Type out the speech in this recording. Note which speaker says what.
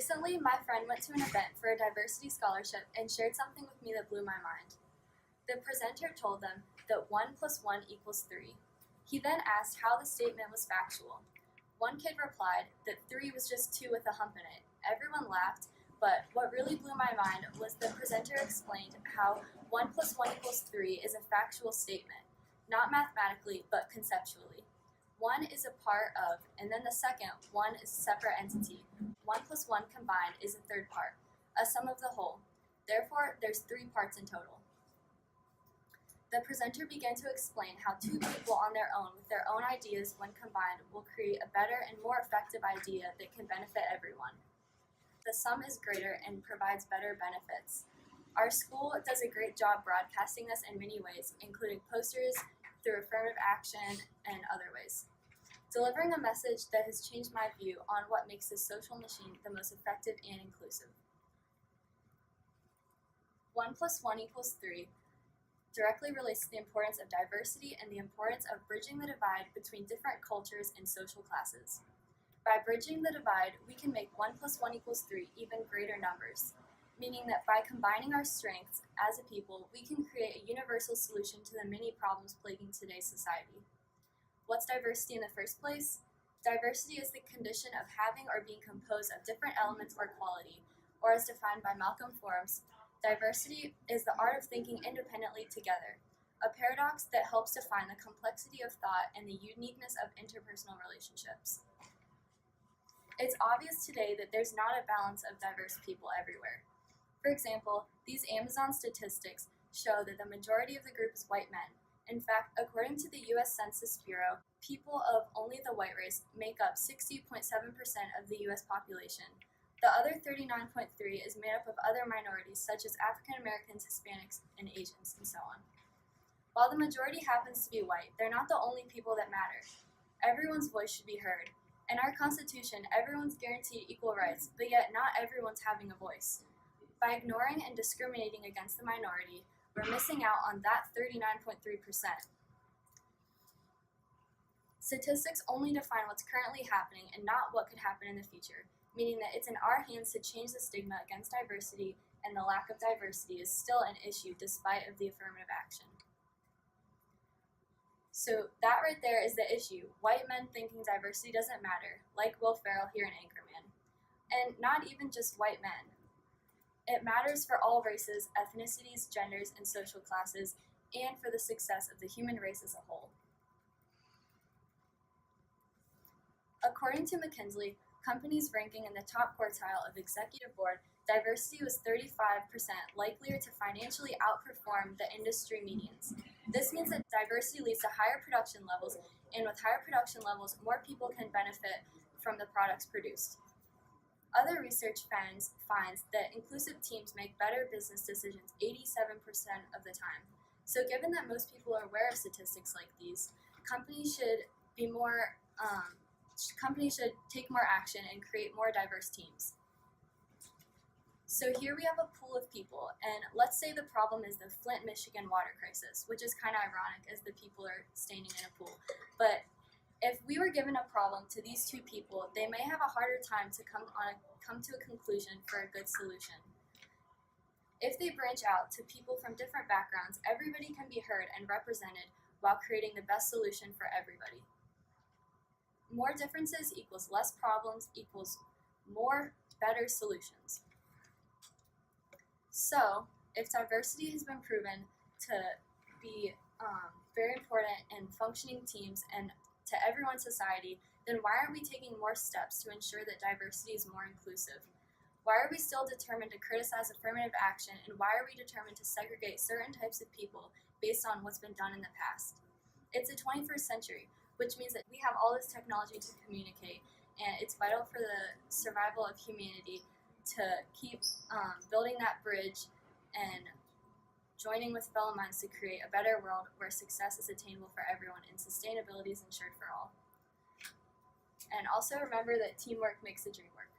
Speaker 1: Recently, my friend went to an event for a diversity scholarship and shared something with me that blew my mind. The presenter told them that 1 + 1 = 3. He then asked how the statement was factual. One kid replied that 3 was just 2 with a hump in it. Everyone laughed, but what really blew my mind was the presenter explained how 1 + 1 = 3 is a factual statement, not mathematically, but conceptually. 1 is a part of, and then the second 1 is a separate entity. 1 + 1 combined is a third part, a sum of the whole. Therefore, there's 3 parts in total. The presenter began to explain how 2 people on their own with their own ideas when combined will create a better and more effective idea that can benefit everyone. The sum is greater and provides better benefits. Our school does a great job broadcasting this in many ways, including posters, through affirmative action, and other ways. Delivering a message that has changed my view on what makes this social machine the most effective and inclusive. 1 + 1 = 3 directly relates to the importance of diversity and the importance of bridging the divide between different cultures and social classes. By bridging the divide, we can make 1 + 1 = 3 even greater numbers, meaning that by combining our strengths as a people, we can create a universal solution to the many problems plaguing today's society. What's diversity in the first place? Diversity is the condition of having or being composed of different elements or quality, or as defined by Malcolm Forbes, diversity is the art of thinking independently together, a paradox that helps define the complexity of thought and the uniqueness of interpersonal relationships. It's obvious today that there's not a balance of diverse people everywhere. For example, these Amazon statistics show that the majority of the group is white men. In fact, according to the U.S. Census Bureau, people of only the white race make up 60.7% of the U.S. population. The other 39.3% is made up of other minorities such as African Americans, Hispanics, and Asians, and so on. While the majority happens to be white, they're not the only people that matter. Everyone's voice should be heard. In our Constitution, everyone's guaranteed equal rights, but yet not everyone's having a voice. By ignoring and discriminating against the minority, we're missing out on that 39.3%. Statistics only define what's currently happening and not what could happen in the future, meaning that it's in our hands to change the stigma against diversity, and the lack of diversity is still an issue despite of the affirmative action. So that right there is the issue. White men thinking diversity doesn't matter, like Will Ferrell here in Anchorman. And not even just white men. It matters for all races, ethnicities, genders, and social classes, and for the success of the human race as a whole. According to McKinsey, companies ranking in the top quartile of executive board, diversity was 35% likelier to financially outperform the industry medians. This means that diversity leads to higher production levels, and with higher production levels, more people can benefit from the products produced. Other research finds that inclusive teams make better business decisions 87% of the time. So given that most people are aware of statistics like these, companies should take more action and create more diverse teams. So here we have a pool of people, and let's say the problem is the Flint, Michigan water crisis, which is kind of ironic as the people are standing in a pool. But if we were given a problem to these 2 people, they may have a harder time to come to a conclusion for a good solution. If they branch out to people from different backgrounds, everybody can be heard and represented while creating the best solution for everybody. More differences equals less problems equals more better solutions. So, if diversity has been proven to be very important in functioning teams and to everyone's society, then why aren't we taking more steps to ensure that diversity is more inclusive? Why are we still determined to criticize affirmative action, and why are we determined to segregate certain types of people based on what's been done in the past? It's the 21st century, which means that we have all this technology to communicate, and it's vital for the survival of humanity to keep building that bridge and joining with fellow minds to create a better world where success is attainable for everyone and sustainability is ensured for all. And also remember that teamwork makes the dream work.